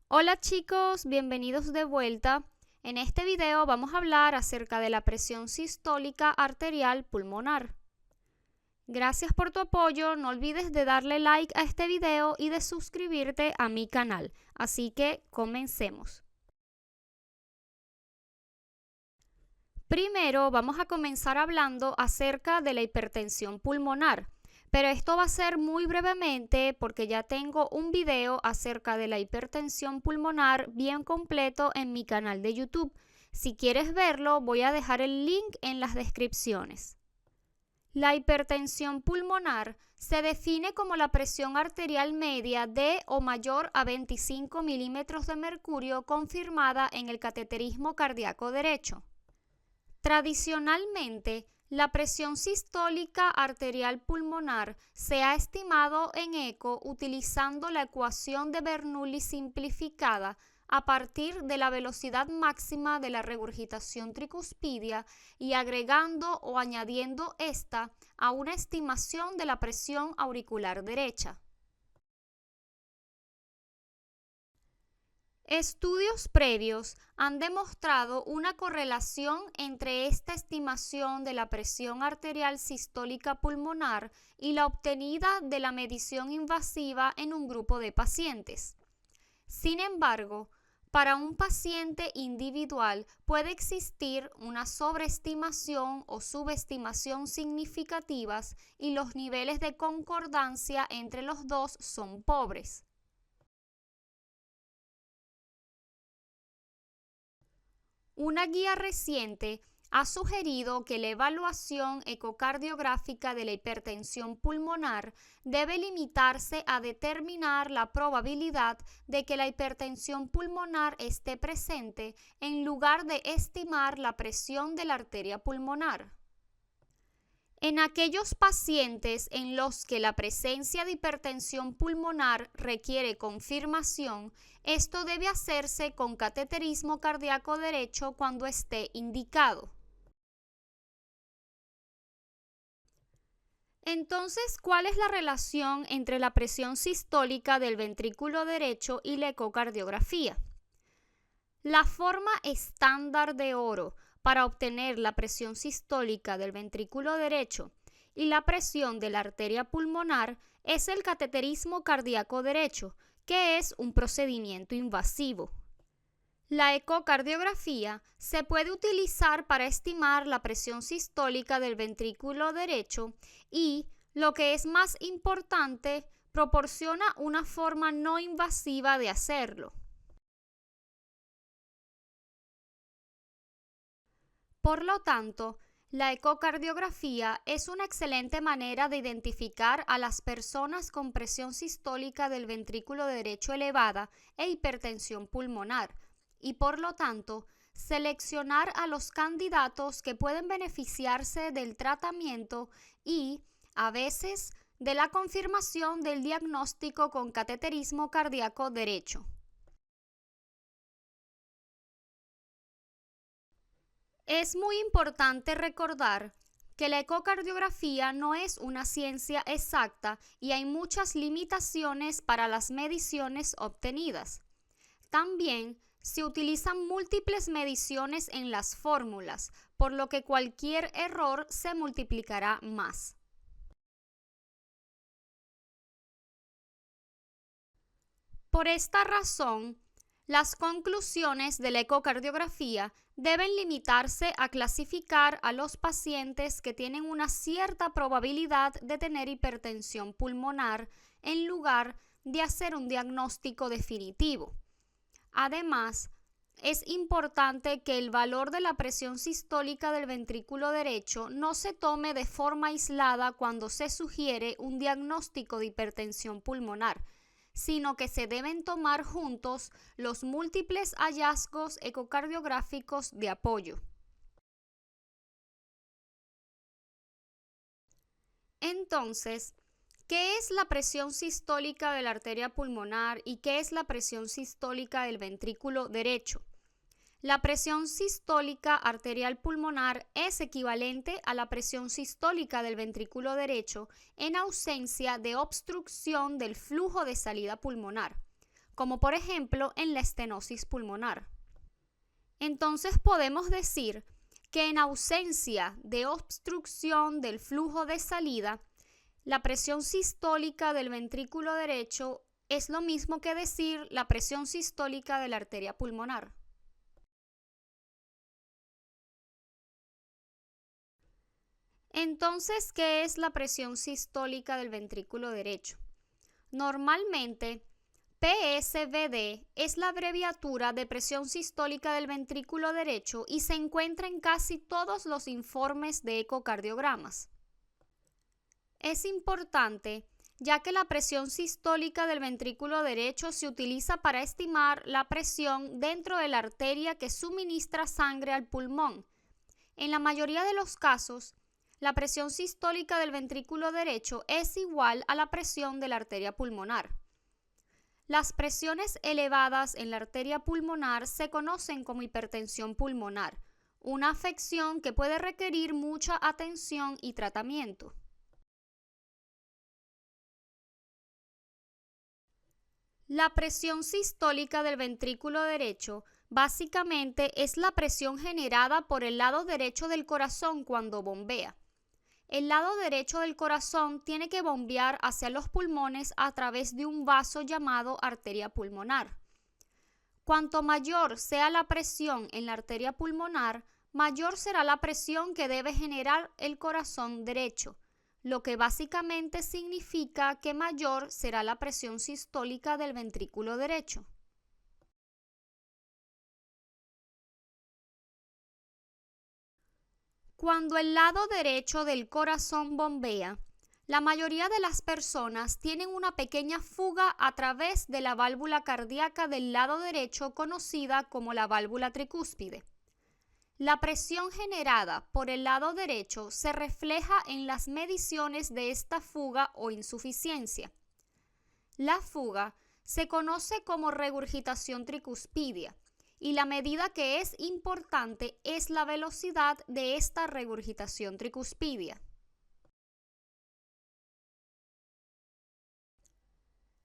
Hola chicos, bienvenidos de vuelta. En este video vamos a hablar acerca de la presión sistólica arterial pulmonar. Gracias por tu apoyo, no olvides de darle like a este video y de suscribirte a mi canal. Así que comencemos. Primero vamos a comenzar hablando acerca de la hipertensión pulmonar. Pero esto va a ser muy brevemente porque ya tengo un video acerca de la hipertensión pulmonar bien completo en mi canal de YouTube. Si quieres verlo, voy a dejar el link en las descripciones. La hipertensión pulmonar se define como la presión arterial media de o mayor a 25 milímetros de mercurio confirmada en el cateterismo cardíaco derecho. Tradicionalmente, la presión sistólica arterial pulmonar se ha estimado en eco utilizando la ecuación de Bernoulli simplificada a partir de la velocidad máxima de la regurgitación tricuspidia y agregando o añadiendo esta a una estimación de la presión auricular derecha. Estudios previos han demostrado una correlación entre esta estimación de la presión arterial sistólica pulmonar y la obtenida de la medición invasiva en un grupo de pacientes. Sin embargo, para un paciente individual puede existir una sobreestimación o subestimación significativas y los niveles de concordancia entre los dos son pobres. Una guía reciente ha sugerido que la evaluación ecocardiográfica de la hipertensión pulmonar debe limitarse a determinar la probabilidad de que la hipertensión pulmonar esté presente en lugar de estimar la presión de la arteria pulmonar. En aquellos pacientes en los que la presencia de hipertensión pulmonar requiere confirmación, esto debe hacerse con cateterismo cardíaco derecho cuando esté indicado. Entonces, ¿cuál es la relación entre la presión sistólica del ventrículo derecho y la ecocardiografía? La forma estándar de oro para obtener la presión sistólica del ventrículo derecho y la presión de la arteria pulmonar es el cateterismo cardíaco derecho, que es un procedimiento invasivo. La ecocardiografía se puede utilizar para estimar la presión sistólica del ventrículo derecho y, lo que es más importante, proporciona una forma no invasiva de hacerlo. Por lo tanto, la ecocardiografía es una excelente manera de identificar a las personas con presión sistólica del ventrículo derecho elevada e hipertensión pulmonar y, por lo tanto, seleccionar a los candidatos que pueden beneficiarse del tratamiento y, a veces, de la confirmación del diagnóstico con cateterismo cardíaco derecho. Es muy importante recordar que la ecocardiografía no es una ciencia exacta y hay muchas limitaciones para las mediciones obtenidas. También se utilizan múltiples mediciones en las fórmulas, por lo que cualquier error se multiplicará más. Por esta razón, las conclusiones de la ecocardiografía deben limitarse a clasificar a los pacientes que tienen una cierta probabilidad de tener hipertensión pulmonar en lugar de hacer un diagnóstico definitivo. Además, es importante que el valor de la presión sistólica del ventrículo derecho no se tome de forma aislada cuando se sugiere un diagnóstico de hipertensión pulmonar, sino que se deben tomar juntos los múltiples hallazgos ecocardiográficos de apoyo. Entonces, ¿qué es la presión sistólica de la arteria pulmonar y qué es la presión sistólica del ventrículo derecho? La presión sistólica arterial pulmonar es equivalente a la presión sistólica del ventrículo derecho en ausencia de obstrucción del flujo de salida pulmonar. como por ejemplo en la estenosis pulmonar. Entonces podemos decir que en ausencia de obstrucción del flujo de salida, la presión sistólica del ventrículo derecho es lo mismo que decir la presión sistólica de la arteria pulmonar. Entonces, ¿qué es la presión sistólica del ventrículo derecho? Normalmente, PSVD es la abreviatura de presión sistólica del ventrículo derecho y se encuentra en casi todos los informes de ecocardiogramas. Es importante ya que la presión sistólica del ventrículo derecho se utiliza para estimar la presión dentro de la arteria que suministra sangre al pulmón. En la mayoría de los casos, la presión sistólica del ventrículo derecho es igual a la presión de la arteria pulmonar. Las presiones elevadas en la arteria pulmonar se conocen como hipertensión pulmonar, una afección que puede requerir mucha atención y tratamiento. La presión sistólica del ventrículo derecho básicamente es la presión generada por el lado derecho del corazón cuando bombea. El lado derecho del corazón tiene que bombear hacia los pulmones a través de un vaso llamado arteria pulmonar. Cuanto mayor sea la presión en la arteria pulmonar, mayor será la presión que debe generar el corazón derecho, lo que básicamente significa que mayor será la presión sistólica del ventrículo derecho. Cuando el lado derecho del corazón bombea, la mayoría de las personas tienen una pequeña fuga a través de la válvula cardíaca del lado derecho conocida como la válvula tricúspide. La presión generada por el lado derecho se refleja en las mediciones de esta fuga o insuficiencia. La fuga se conoce como regurgitación tricuspidia y la medida que es importante es la velocidad de esta regurgitación tricuspidia.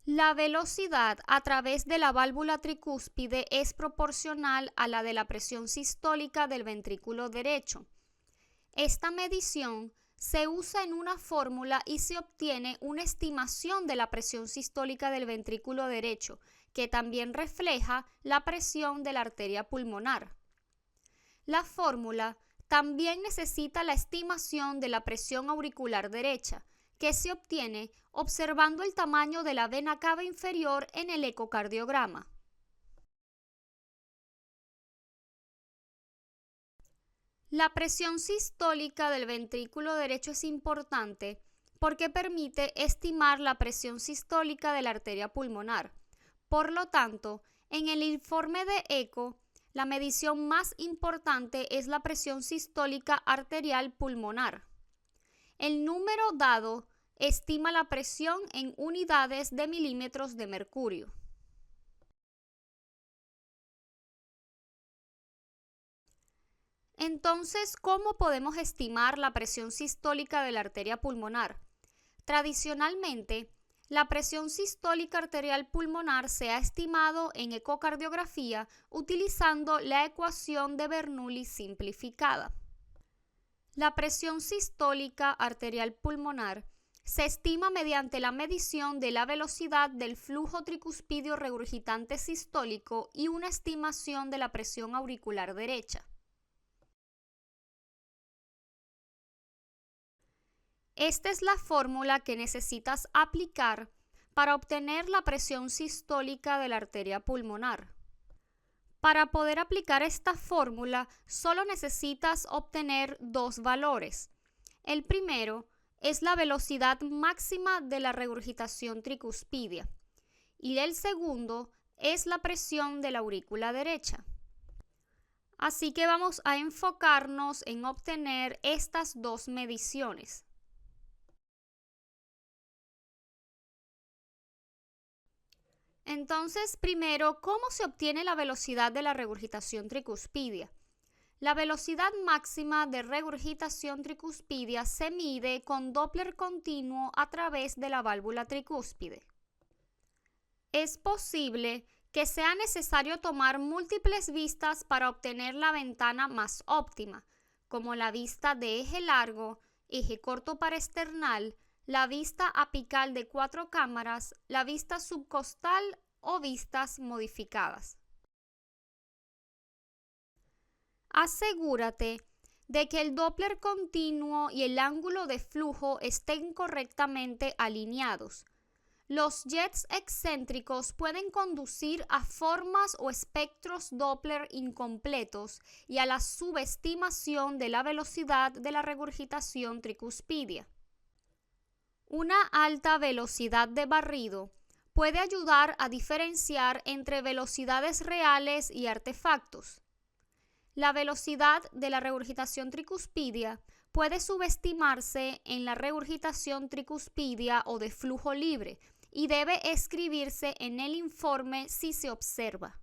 La velocidad a través de la válvula tricúspide es proporcional a la de la presión sistólica del ventrículo derecho. Esta medición se usa en una fórmula y se obtiene una estimación de la presión sistólica del ventrículo derecho, que también refleja la presión de la arteria pulmonar. La fórmula también necesita la estimación de la presión auricular derecha, que se obtiene observando el tamaño de la vena cava inferior en el ecocardiograma. La presión sistólica del ventrículo derecho es importante porque permite estimar la presión sistólica de la arteria pulmonar. Por lo tanto, en el informe de eco, la medición más importante es la presión sistólica arterial pulmonar. El número dado estima la presión en unidades de milímetros de mercurio. Entonces, ¿cómo podemos estimar la presión sistólica de la arteria pulmonar? Tradicionalmente, la presión sistólica arterial pulmonar se ha estimado en ecocardiografía utilizando la ecuación de Bernoulli simplificada. La presión sistólica arterial pulmonar se estima mediante la medición de la velocidad del flujo tricuspidio regurgitante sistólico y una estimación de la presión auricular derecha. Esta es la fórmula que necesitas aplicar para obtener la presión sistólica de la arteria pulmonar. Para poder aplicar esta fórmula, solo necesitas obtener dos valores. El primero es la velocidad máxima de la regurgitación tricuspidia y el segundo es la presión de la aurícula derecha. Así que vamos a enfocarnos en obtener estas dos mediciones. Entonces, primero, ¿cómo se obtiene la velocidad de la regurgitación tricuspidia? La velocidad máxima de regurgitación tricuspidia se mide con Doppler continuo a través de la válvula tricúspide. Es posible que sea necesario tomar múltiples vistas para obtener la ventana más óptima, como la vista de eje largo, eje corto parasternal, la vista apical de 4 cámaras, la vista subcostal o vistas modificadas. Asegúrate de que el Doppler continuo y el ángulo de flujo estén correctamente alineados. Los jets excéntricos pueden conducir a formas o espectros Doppler incompletos y a la subestimación de la velocidad de la regurgitación tricuspidia. Una alta velocidad de barrido puede ayudar a diferenciar entre velocidades reales y artefactos. La velocidad de la regurgitación tricuspidia puede subestimarse en la regurgitación tricuspidia o de flujo libre y debe escribirse en el informe si se observa.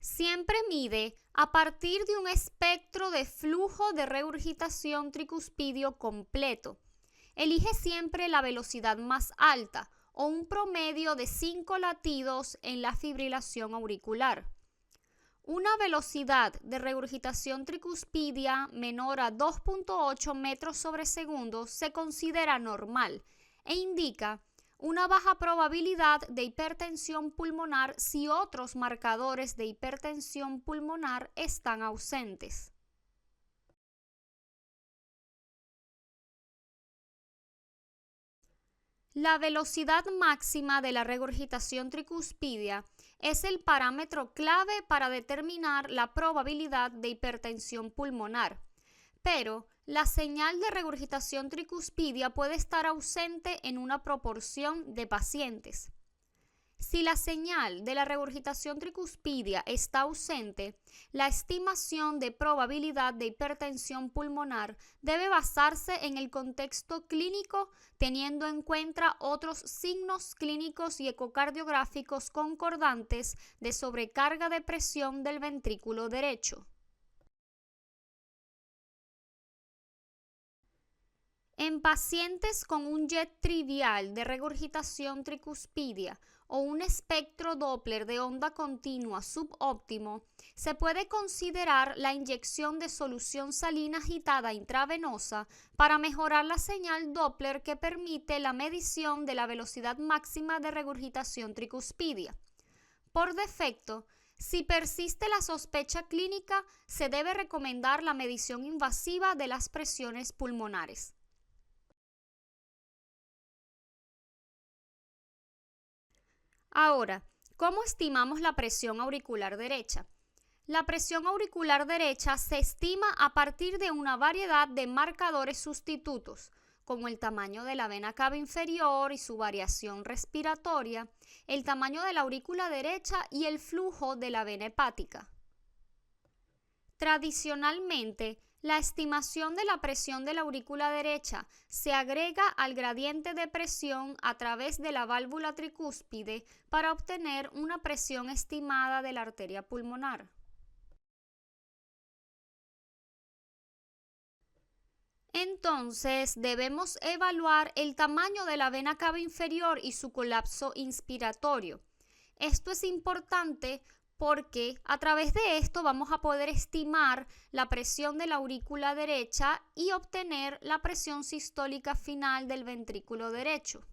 Siempre mide a partir de un espectro de flujo de regurgitación tricuspidio completo. Elige siempre la velocidad más alta o un promedio de 5 latidos en la fibrilación auricular. Una velocidad de regurgitación tricuspidia menor a 2.8 metros sobre segundo se considera normal e indica una baja probabilidad de hipertensión pulmonar si otros marcadores de hipertensión pulmonar están ausentes. La velocidad máxima de la regurgitación tricuspidia es el parámetro clave para determinar la probabilidad de hipertensión pulmonar, pero la señal de regurgitación tricuspidia puede estar ausente en una proporción de pacientes. Si la señal de la regurgitación tricuspidia está ausente, la estimación de probabilidad de hipertensión pulmonar debe basarse en el contexto clínico, teniendo en cuenta otros signos clínicos y ecocardiográficos concordantes de sobrecarga de presión del ventrículo derecho. En pacientes con un jet trivial de regurgitación tricuspidia o un espectro Doppler de onda continua subóptimo, se puede considerar la inyección de solución salina agitada intravenosa para mejorar la señal Doppler que permite la medición de la velocidad máxima de regurgitación tricuspidia. Por defecto, si persiste la sospecha clínica, se debe recomendar la medición invasiva de las presiones pulmonares. Ahora, ¿cómo estimamos la presión auricular derecha? La presión auricular derecha se estima a partir de una variedad de marcadores sustitutos, como el tamaño de la vena cava inferior y su variación respiratoria, el tamaño de la aurícula derecha y el flujo de la vena hepática. Tradicionalmente, la estimación de la presión de la aurícula derecha se agrega al gradiente de presión a través de la válvula tricúspide para obtener una presión estimada de la arteria pulmonar. Entonces, debemos evaluar el tamaño de la vena cava inferior y su colapso inspiratorio. Esto es importante porque a través de esto vamos a poder estimar la presión de la aurícula derecha y obtener la presión sistólica final del ventrículo derecho.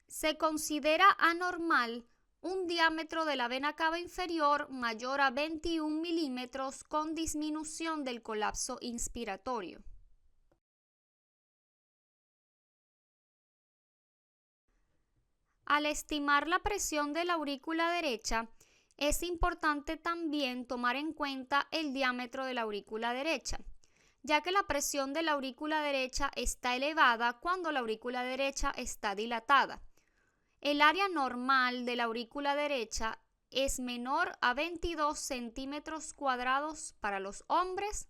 Se considera anormal un diámetro de la vena cava inferior mayor a 21 milímetros con disminución del colapso inspiratorio. Al estimar la presión de la aurícula derecha, es importante también tomar en cuenta el diámetro de la aurícula derecha, ya que la presión de la aurícula derecha está elevada cuando la aurícula derecha está dilatada. El área normal de la aurícula derecha es menor a 22 centímetros cuadrados para los hombres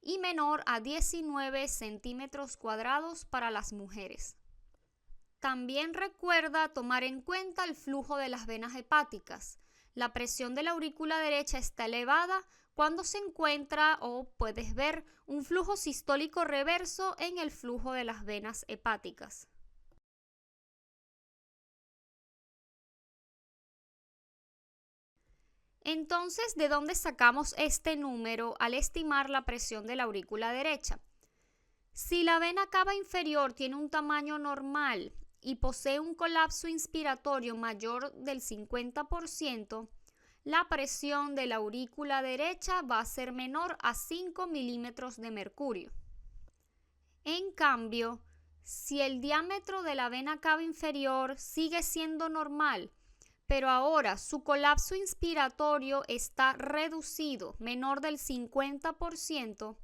y menor a 19 centímetros cuadrados para las mujeres. También recuerda tomar en cuenta el flujo de las venas hepáticas. La presión de la aurícula derecha está elevada cuando se encuentra o puedes ver un flujo sistólico reverso en el flujo de las venas hepáticas. Entonces, ¿de dónde sacamos este número al estimar la presión de la aurícula derecha? Si la vena cava inferior tiene un tamaño normal y posee un colapso inspiratorio mayor del 50%, la presión de la aurícula derecha va a ser menor a 5 milímetros de mercurio. En cambio, si el diámetro de la vena cava inferior sigue siendo normal, pero ahora su colapso inspiratorio está reducido, menor del 50%,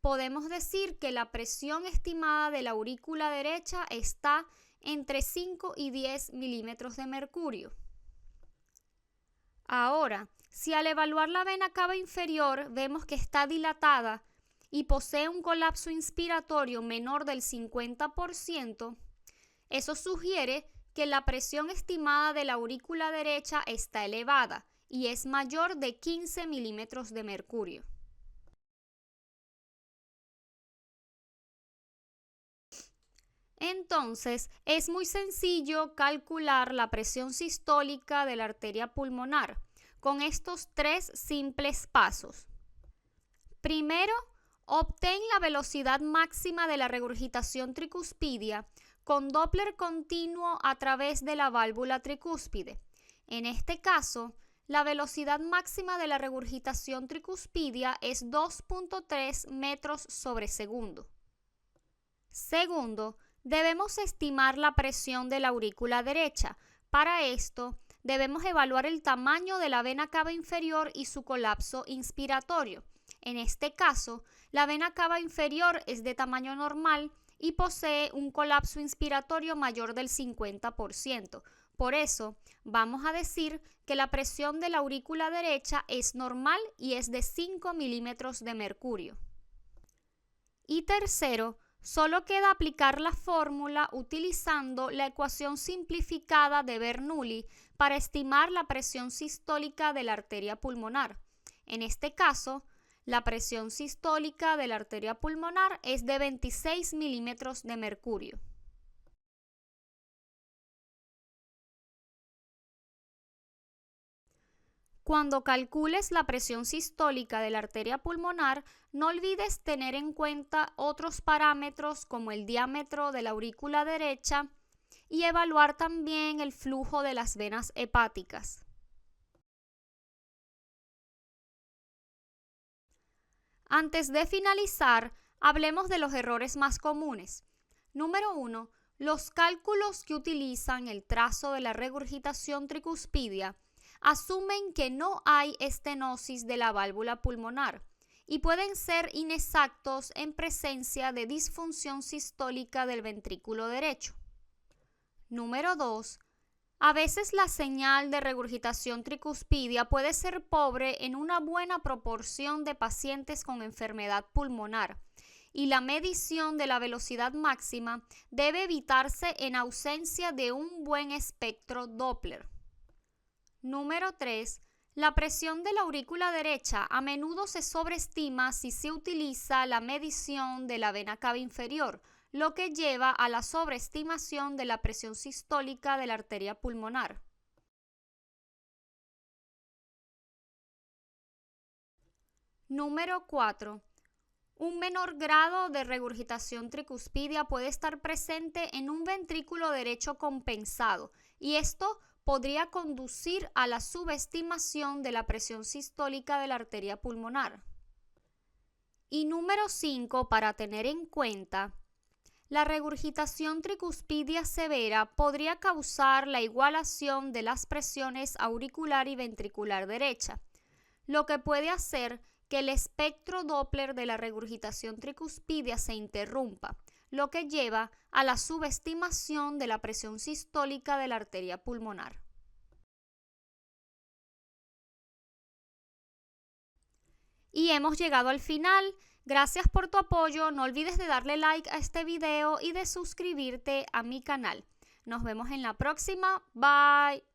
podemos decir que la presión estimada de la aurícula derecha está entre 5 y 10 milímetros de mercurio. Ahora, si al evaluar la vena cava inferior vemos que está dilatada y posee un colapso inspiratorio menor del 50%, eso sugiere que la presión estimada de la aurícula derecha está elevada y es mayor de 15 milímetros de mercurio. Entonces, es muy sencillo calcular la presión sistólica de la arteria pulmonar con estos tres simples pasos. Primero, obtén la velocidad máxima de la regurgitación tricuspidia con Doppler continuo a través de la válvula tricúspide. En este caso, la velocidad máxima de la regurgitación tricuspidia es 2.3 metros sobre segundo. Segundo, debemos estimar la presión de la aurícula derecha. Para esto, debemos evaluar el tamaño de la vena cava inferior y su colapso inspiratorio. En este caso, la vena cava inferior es de tamaño normal y posee un colapso inspiratorio mayor del 50%. Por eso, vamos a decir que la presión de la aurícula derecha es normal y es de 5 milímetros de mercurio. Y tercero, solo queda aplicar la fórmula utilizando la ecuación simplificada de Bernoulli para estimar la presión sistólica de la arteria pulmonar. En este caso, la presión sistólica de la arteria pulmonar es de 26 milímetros de mercurio. Cuando calcules la presión sistólica de la arteria pulmonar, no olvides tener en cuenta otros parámetros como el diámetro de la aurícula derecha y evaluar también el flujo de las venas hepáticas. Antes de finalizar, hablemos de los errores más comunes. Número 1. Los cálculos que utilizan el trazo de la regurgitación tricuspidia asumen que no hay estenosis de la válvula pulmonar y pueden ser inexactos en presencia de disfunción sistólica del ventrículo derecho. Número 2. A veces la señal de regurgitación tricuspidia puede ser pobre en una buena proporción de pacientes con enfermedad pulmonar y la medición de la velocidad máxima debe evitarse en ausencia de un buen espectro Doppler. Número 3. La presión de la aurícula derecha a menudo se sobreestima si se utiliza la medición de la vena cava inferior, lo que lleva a la sobreestimación de la presión sistólica de la arteria pulmonar. Número 4. Un menor grado de regurgitación tricuspidia puede estar presente en un ventrículo derecho compensado y esto podría conducir a la subestimación de la presión sistólica de la arteria pulmonar. Y número 5, para tener en cuenta, la regurgitación tricuspidia severa podría causar la igualación de las presiones auricular y ventricular derecha, lo que puede hacer que el espectro Doppler de la regurgitación tricuspidia se interrumpa, lo que lleva a la subestimación de la presión sistólica de la arteria pulmonar. Y hemos llegado al final. Gracias por tu apoyo, no olvides de darle like a este video y de suscribirte a mi canal. Nos vemos en la próxima, bye.